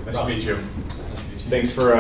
Nice Russ. to meet you. Nice to meet you. Thanks for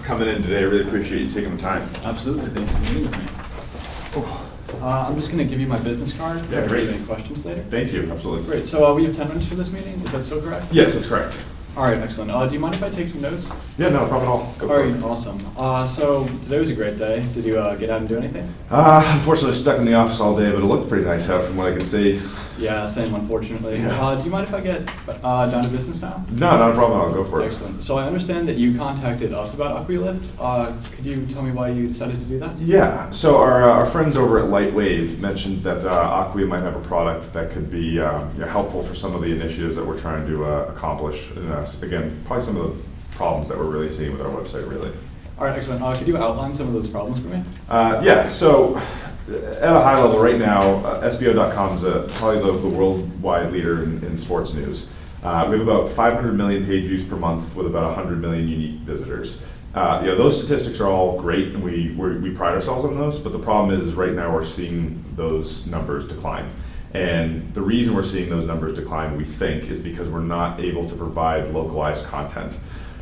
coming in today. I really appreciate you taking the time. Absolutely. Thank you for meeting with me. I'm just going to give you my business card. Yeah, If great. you have any questions later. Thank you. Absolutely. Great. So we have 10 minutes for this meeting. Is that still correct? Yes, that's correct. All right. Excellent. Do you mind if I take some notes? Yeah, no problem at all. Go All for right. it. Awesome. So today was a great day. Did you get out and do anything? Unfortunately, stuck in the office all day, but it looked pretty nice out from what I can see. Yeah, same, unfortunately. Yeah. Do you mind if I get down to business now? No, not a problem. I'll go for it. Excellent. So I understand that you contacted us about AquaLift. Could you tell me why you decided to do that? Yeah, so our friends over at Lightwave mentioned that Aquia might have a product that could be helpful for some of the initiatives that we're trying to accomplish. And again, probably some of the problems that we're really seeing with our website, really. All right, excellent. Could you outline some of those problems for me? Yeah, so at a high level right now, SBO.com is probably the worldwide leader in sports news. We have about 500 million page views per month with about 100 million unique visitors. Those statistics are all great, and we pride ourselves on those, but the problem is right now we're seeing those numbers decline. And the reason we're seeing those numbers decline, we think, is because we're not able to provide localized content.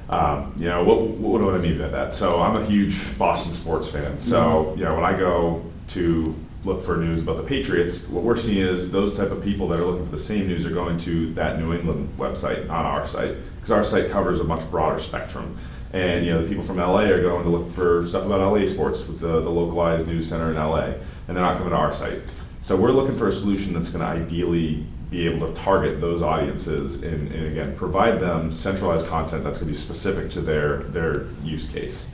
What do I mean by that? So I'm a huge Boston sports fan. So when I go to look for news about the Patriots, what we're seeing is those type of people that are looking for the same news are going to that New England website on our site, because our site covers a much broader spectrum. And the people from LA are going to look for stuff about LA sports with the localized news center in LA, and they're not coming to our site. So we're looking for a solution that's going to ideally be able to target those audiences and again, provide them centralized content that's going to be specific to their use case.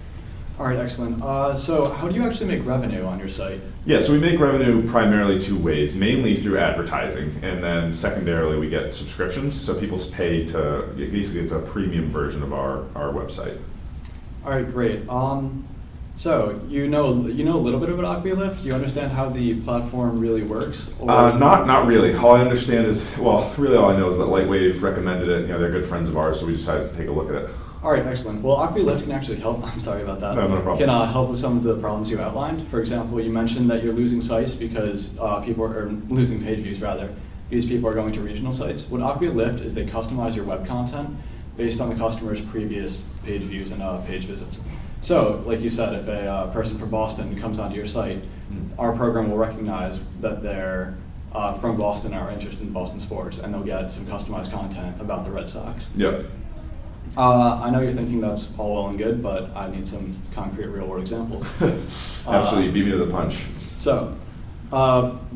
All right, excellent. So how do you actually make revenue on your site? Yeah, so we make revenue primarily two ways, mainly through advertising, and then secondarily we get subscriptions, so people pay to, basically it's a premium version of our website. All right, great. So you know a little bit about AquaLift. Do you understand how the platform really works? Or Not really. All I understand is, really all I know is that Lightwave recommended it. They're good friends of ours, so we decided to take a look at it. All right, excellent. Well, AquaLift can actually help. I'm sorry about that. No problem. Can help with some of the problems you outlined. For example, you mentioned that you're losing sites because people are losing page views rather, because people are going to regional sites. What AquaLift is they customize your web content based on the customer's previous page views and page visits. So, like you said, if a person from Boston comes onto your site, our program will recognize that they're from Boston and are interested in Boston sports, and they'll get some customized content about the Red Sox. Yep. I know you're thinking that's all well and good, but I need some concrete real-world examples. Absolutely, beat me to the punch. So,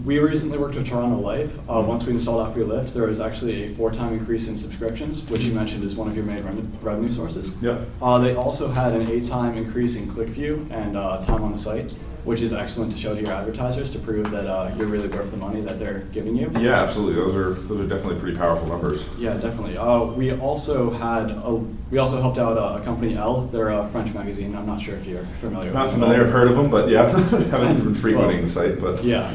we recently worked with Toronto Life. Once we installed AquaLift, there was actually a 4-time increase in subscriptions, which you mentioned is one of your main revenue sources. Yeah. They also had an 8-time increase in click view and time on the site, which is excellent to show to your advertisers to prove that you're really worth the money that they're giving you. Yeah, absolutely. Those are definitely pretty powerful numbers. Yeah, definitely. We also helped out a company, Elle. They're a French magazine. I'm not sure if you're familiar. Not with familiar, them. I've heard of them, but yeah, haven't been frequenting the site, but Yeah,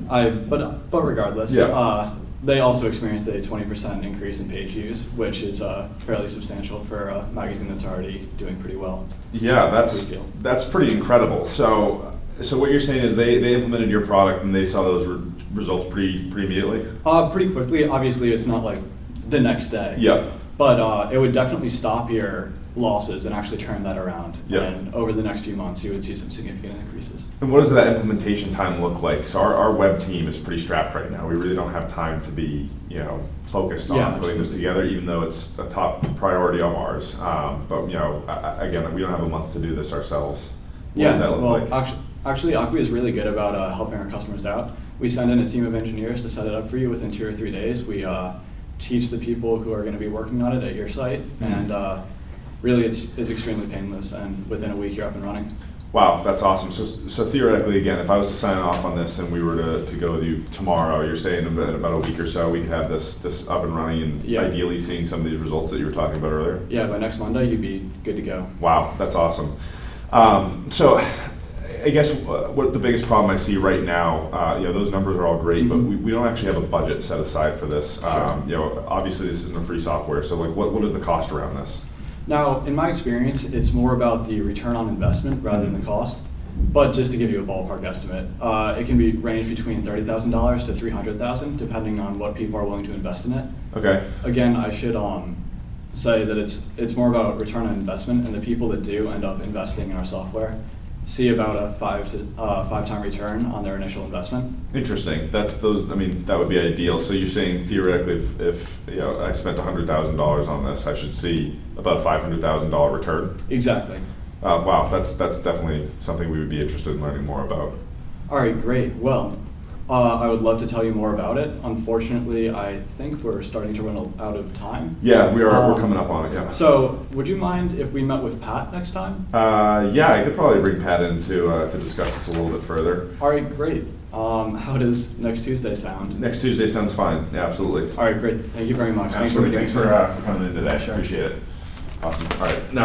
but regardless, Yeah. They also experienced a 20% increase in page views, which is fairly substantial for a magazine that's already doing pretty well. yeah, We feel. that's pretty incredible. So what you're saying is they implemented your product and they saw those results pretty immediately? Pretty quickly. Obviously, it's not like the next day. Yep. But it would definitely stop your losses and actually turn that around. Yep. And over the next few months, you would see some significant increases. And what does that implementation time look like? So our web team is pretty strapped right now. We really don't have time to be, focused on putting this together, even though it's a top priority of ours. But again, we don't have a month to do this ourselves. What would that look like? Actually, Aqua is really good about helping our customers out. We send in a team of engineers to set it up for you within 2 or 3 days. We teach the people who are going to be working on it at your site, and really it's extremely painless, and within a week you're up and running. Wow, that's awesome. So theoretically, again, if I was to sign off on this and we were to go with you tomorrow, you're saying in about a week or so we could have this up and running and ideally seeing some of these results that you were talking about earlier? Yeah, by next Monday you'd be good to go. Wow, that's awesome. So I guess what the biggest problem I see right now, those numbers are all great, but we don't actually have a budget set aside for this. Sure. Obviously this isn't a free software, so what is the cost around this? Now, in my experience, it's more about the return on investment rather than the cost. But just to give you a ballpark estimate, it can be range between $30,000 to $300,000, depending on what people are willing to invest in it. Okay. Again, I should say that it's more about return on investment, and the people that do end up investing in our software see about a 5-time return on their initial investment. Interesting. I mean, that would be ideal. So you're saying theoretically, if I spent $100,000 on this, I should see about a $500,000 return? Exactly. Wow, that's definitely something we would be interested in learning more about. All right, great. Well, I would love to tell you more about it. Unfortunately, I think we're starting to run out of time. Yeah, we are. We're coming up on it. Yeah. So, would you mind if we met with Pat next time? Yeah, I could probably bring Pat in to discuss this a little bit further. All right, great. How does next Tuesday sound? Next Tuesday sounds fine. Yeah, absolutely. All right, great. Thank you very much. Absolutely. Thanks for coming in today. Sure. Appreciate it. Awesome. All right. Now.